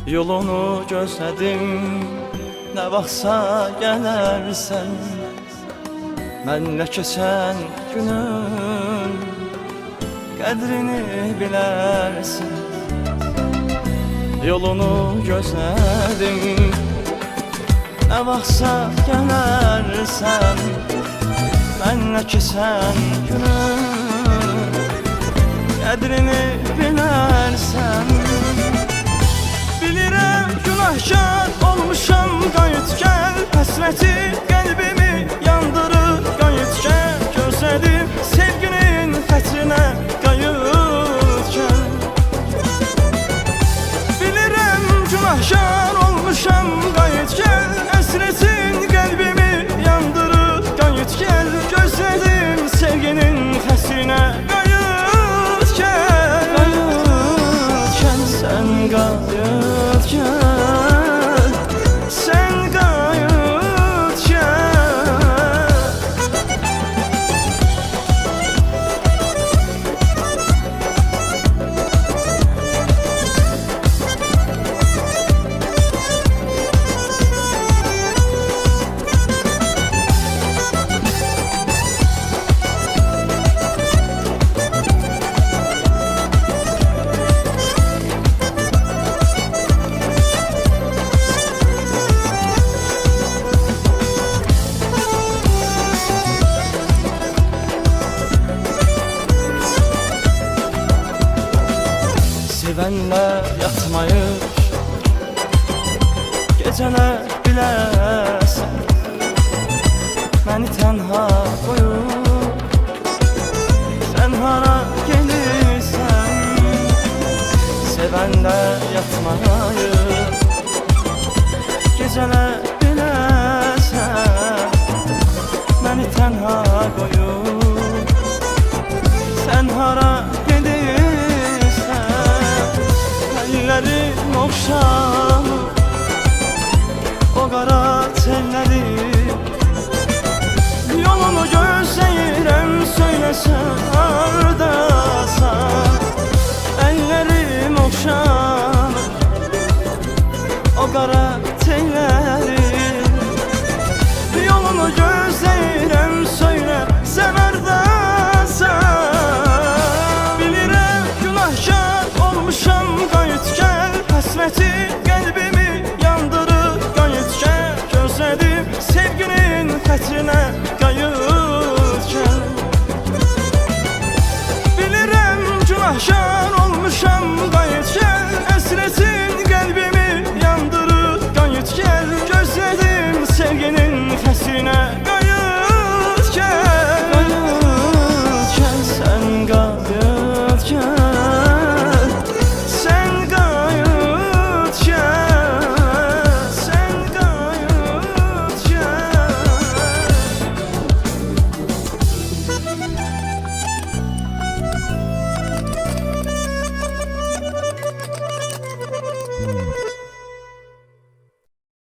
Yolunu gözlədim, nə vaxtsa gələrsən. Mənlə keçən günün qədrini bilərsən. Yolunu gözlədim, nə vaxtsa gələrsən. Mənlə keçən günün qədrini bilərsən. Bilirəm günahkar olmuşam, qayıt gəl. Həsrəti qəlbimi yandırır, qayıt gəl. Gözlədim sevginin xətrinə, qayıt gəl. Bilirəm günahkar olmuşam, qayıt gəl. Həsrətin qəlbimi yandırır, qayıt gəl. Gözlədim sevginin xətrinə, qayıt gəl. Qayıt gəl, sən qayıt gəl. Sən qayıt gəl. Sevənlə yatmayır, gecələr bilərsən. Məni tənha qoyub, sən hara gelirsən. Sevənlə yatmayır,